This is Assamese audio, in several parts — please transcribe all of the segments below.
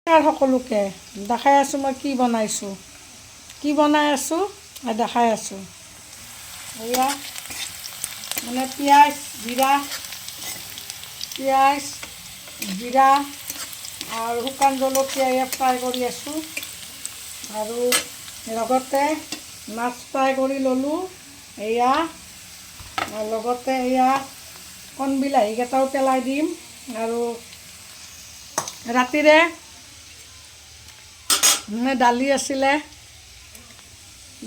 সকলোকে দেখাই আছোঁ মই কি বনাইছোঁ, কি বনাই আছোঁ দেখাই আছোঁ। এয়া মানে পিঁয়াজ জিৰা আৰু শুকান জলকীয়া এয়া ফ্ৰাই কৰি আছোঁ আৰু লগতে মাছ ফ্ৰাই কৰি ল'লোঁ। এয়া লগতে এয়া কণ বিলাহীকেইটাও পেলাই দিম আৰু ৰাতিৰে মানে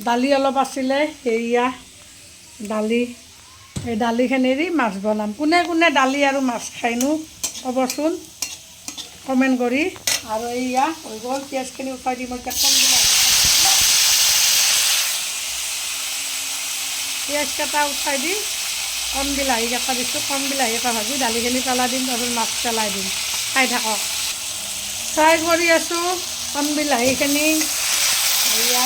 দালি অলপ আছিলে, সেয়া এই দালিখিনিৰে মাছ বনাম। কোনে কোনে দালি আৰু মাছ খায়নো ক'বচোন কমেণ্ট কৰি। আৰু এইয়া হৈ গ'ল, পিঁয়াজখিনি উঠাই দিম। এতিয়া কণ পিঁয়াজকেইটা উঠাই দি কণ বিলাহীকেইটা দিছোঁ, কণ বিলাহীকেইটা ভাজি দালিখিনি পেলাই দিম, তাৰপিছত মাছ পেলাই দিম। খাই থাকক। ফ্ৰাই কৰি আছোঁ কণ বিলাহীখিনি, এয়া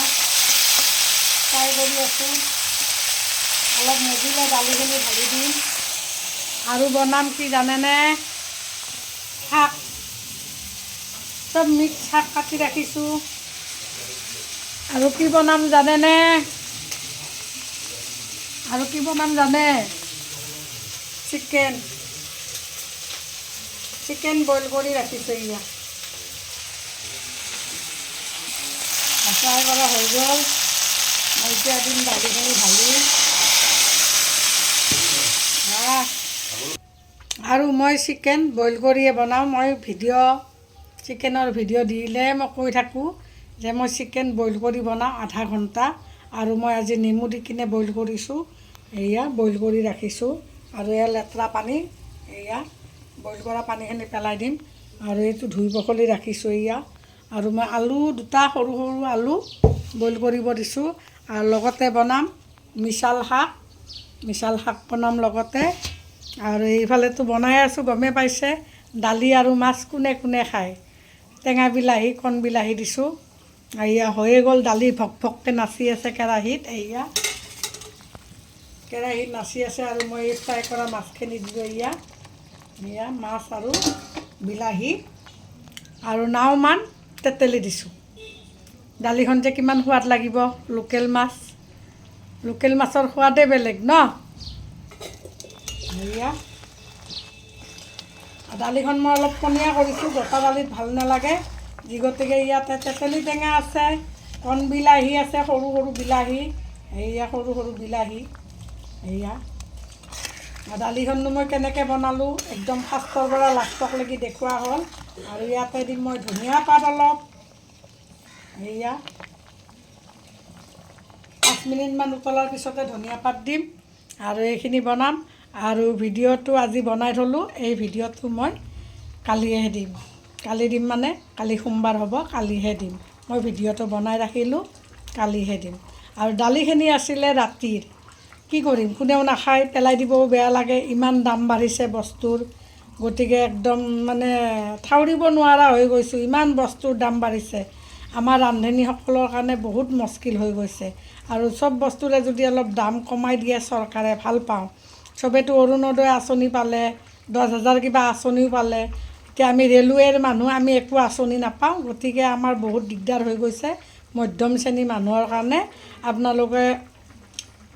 ফ্ৰাই কৰি আছোঁ। অলপ মজিলে দালিখিনি ঢালি দিম আৰু বনাম কি জানেনে, শাক, চব মিক্স শাক কাটি ৰাখিছোঁ। আৰু কি বনাম জানেনে, চিকেন বইল কৰি ৰাখিছোঁ। এয়া ফ্ৰাই কৰা হৈ গ'ল। মই এতিয়া দিম দালিখিনি ঢালি। আৰু মই চিকেন বইল কৰিয়ে বনাওঁ। মই চিকেনৰ ভিডিঅ' দিলে মই কৈ থাকোঁ যে মই চিকেন বইল কৰি বনাওঁ আধা ঘণ্টা। আৰু মই আজি নেমু দি কিনে বইল কৰিছোঁ। এয়া বইল কৰি ৰাখিছোঁ আৰু এয়া লেতেৰা পানী, এয়া বইল কৰা পানীখিনি পেলাই দিম আৰু এইটো ধুই পখালি ৰাখিছোঁ। এয়া আৰু মই আলু দুটা সৰু সৰু আলু বইল কৰিব দিছোঁ আৰু লগতে বনাম মিছাল শাক বনাম লগতে। আৰু এইফালেতো বনাই আছোঁ, গমেই পাইছে, দালি আৰু মাছ কোনে কোনে খায়। টেঙা বিলাহী কণ বিলাহী দিছোঁ। এয়া হৈয়ে গ'ল, দালি ভক ভককৈ নাচি আছে কেৰাহীত। এয়া কেৰাহীত নাচি আছে আৰু মই এই ফ্ৰাই কৰা মাছখিনি দিলোঁ। এয়া মাছ আৰু বিলাহী আৰু নাওমান তেতেলী দিছোঁ। দালিখন যে কিমান সোৱাদ লাগিব, লোকেল মাছৰ সোৱাদেই বেলেগ ন। এয়া দালিখন মই অলপ পনীয়া কৰিছোঁ, গোটা দালিত ভাল নালাগে, যি গতিকে ইয়াতে তেতেলী টেঙা আছে, কণ বিলাহী আছে, সৰু সৰু বিলাহী, এয়া দালিখননো মই কেনেকৈ বনালোঁ একদম ফাৰ্ষ্টৰ পৰা লাষ্টলৈকে দেখুওৱা হ'ল। আৰু ইয়াতে দিম মই ধনিয়া পাত অলপ। এয়া 5 মিনিটমান উতলাৰ পিছতে ধনিয়া পাত দিম আৰু এইখিনি বনাম। আৰু ভিডিঅ'টো আজি বনাই থ'লোঁ, এই ভিডিঅ'টো মই কালিহে দিম। মানে কালি সোমবাৰ হ'ব, কালিহে দিম। মই ভিডিঅ'টো বনাই ৰাখিলোঁ, কালিহে দিম। আৰু দালিখিনি আছিলে ৰাতিৰ, কি কৰিম, কোনেও নাখায়, পেলাই দিবও বেয়া লাগে। ইমান দাম বাঢ়িছে বস্তুৰ, গতিকে একদম মানে ঠাউৰিব নোৱাৰা হৈ গৈছোঁ। ইমান বস্তুৰ দাম বাঢ়িছে, আমাৰ ৰান্ধনীসকলৰ কাৰণে বহুত মুস্কিল হৈ গৈছে। আৰু চব বস্তুৰে যদি অলপ দাম কমাই দিয়ে চৰকাৰে, ভাল পাওঁ। চবেতো অৰুণোদয় আঁচনি পালে, 10,000 কিবা আঁচনিও পালে। এতিয়া আমি ৰেলৱেৰ মানুহ, আমি একো আঁচনি নাপাওঁ। গতিকে আমাৰ বহুত দিগদাৰ হৈ গৈছে মধ্যম শ্ৰেণীৰ মানুহৰ কাৰণে। আপোনালোকে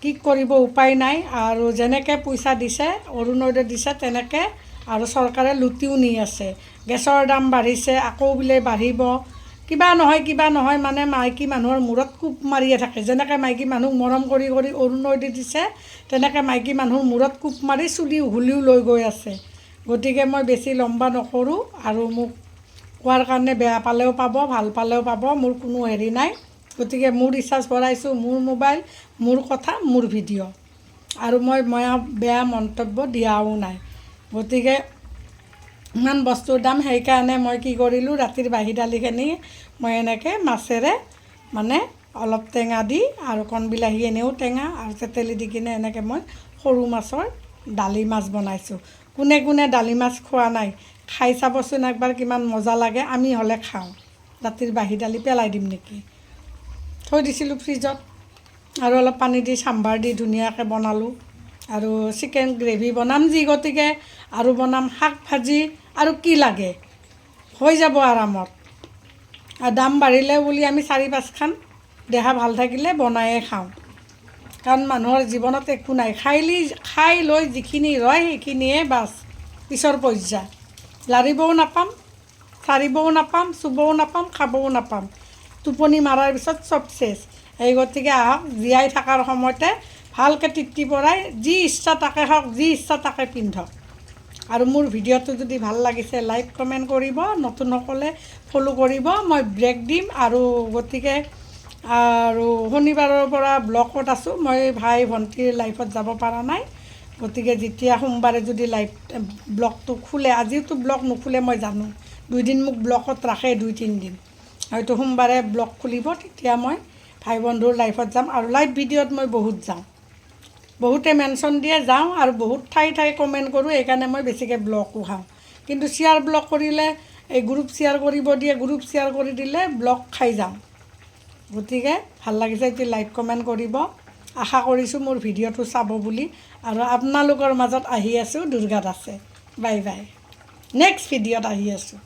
কি কৰিব, উপায় নাই। আৰু যেনেকৈ পইচা দিছে, অৰুণোদয় দিছে, তেনেকৈ আৰু চৰকাৰে লুটিও নি আছে। গেছৰ দাম বাঢ়িছে, আকৌ বোলে বাঢ়িব। কিবা নহয় মানে মাইকী মানুহৰ মূৰত কোব মাৰিয়ে থাকে। যেনেকৈ মাইকী মানুহক মৰম কৰি কৰি অৰুণোদয় দিছে, তেনেকৈ মাইকী মানুহৰ মূৰত কোব মাৰি চুলি উঘলিও লৈ গৈ আছে। গতিকে মই বেছি লম্বা নকৰোঁ, আৰু মোক কোৱাৰ কাৰণে বেয়া পালেও পাব, ভাল পালেও পাব, মোৰ কোনো হেৰি নাই। গতিকে মোৰ ৰিচাৰ্জ ভৰাইছোঁ, মোৰ মোবাইল, মোৰ কথা, মোৰ ভিডিঅ', আৰু মই বেয়া মন্তব্য দিয়াও নাই। গতিকে ইমান বস্তুৰ দাম, সেইকাৰণে মই কি কৰিলোঁ, ৰাতিৰ বাহি দালিখিনি মই এনেকৈ মাছেৰে মানে অলপ টেঙা দি আৰু কণ বিলাহী এনেও টেঙা আৰু তেতেলী দি কিনে এনেকৈ মই সৰু মাছৰ দালি মাছ বনাইছোঁ। কোনে কোনে দালি মাছ খোৱা নাই, খাই চাবচোন একবাৰ, কিমান মজা লাগে। আমি হ'লে খাওঁ। ৰাতিৰ বাহি দালি পেলাই দিম নেকি, থৈ দিছিলোঁ ফ্ৰিজত। আৰু অলপ পানী দি চাম্ভাৰ দি ধুনীয়াকৈ বনালোঁ। আৰু চিকেন গ্ৰেভি বনাম যি, গতিকে আৰু বনাম শাক ভাজি, আৰু কি লাগে, হৈ যাব আৰামত। আৰু দাম বাঢ়িলে বুলি আমি 4-5খান দেহা ভাল থাকিলে বনায়ে খাওঁ, কাৰণ মানুহৰ জীৱনত একো নাই, খাই লৈ যিখিনি ৰয় সেইখিনিয়ে বাছ, পিছৰ পৰ্যায়। লাৰিবও নাপাম, চাৰিবও নাপাম, চুবও নাপাম, খাবও নাপাম, টোপনি মাৰাৰ পিছত চব চেছ। সেই গতিকে আহক, জীয়াই থকাৰ সময়তে ভালকৈ তৃপ্তি পৰাই যি ইচ্ছা তাকে খাওক, যি ইচ্ছা তাকে পিন্ধক। আৰু মোৰ ভিডিঅ'টো যদি ভাল লাগিছে লাইক কমেণ্ট কৰিব, নতুনসকলে ফ'ল' কৰিব। মই ব্ৰেক দিম আৰু গতিকে আৰু শনিবাৰৰ পৰা ব্লকত আছোঁ, মই ভাই ভণ্টিৰ লাইফত যাব পৰা নাই। গতিকে যেতিয়া সোমবাৰে যদি ব্লকটো খোলে, আজিওতো ব্লক নোখোলে মই জানো, 2 দিন মোক ব্লকত ৰাখে, 2-3 দিন, হয়তো সোমবাৰে ব্লক খুলিব, তেতিয়া মই ভাই বন্ধুৰ লাইফত যাম। আৰু লাইভ ভিডিঅ'ত মই বহুত যাওঁ, বহুতে মেনশ্যন দিয়ে, যাওঁ আৰু বহুত ঠাই কমেণ্ট কৰোঁ, সেইকাৰণে মই বেছিকৈ ব্লকো খাওঁ। কিন্তু শ্বেয়াৰ ব্লক কৰিলে, এই গ্ৰুপ শ্বেয়াৰ কৰিব দিয়ে, গ্ৰুপ শ্বেয়াৰ কৰি দিলে ব্লক খাই যাওঁ। গতিকে ভাল লাগিছে যদি লাইক কমেণ্ট কৰিব, আশা কৰিছোঁ মোৰ ভিডিঅ'টো চাব বুলি। আৰু আপোনালোকৰ মাজত আহি আছোঁ দুৰ্গা দাসে। বাই বাই, নেক্সট ভিডিঅ'ত আহি আছোঁ।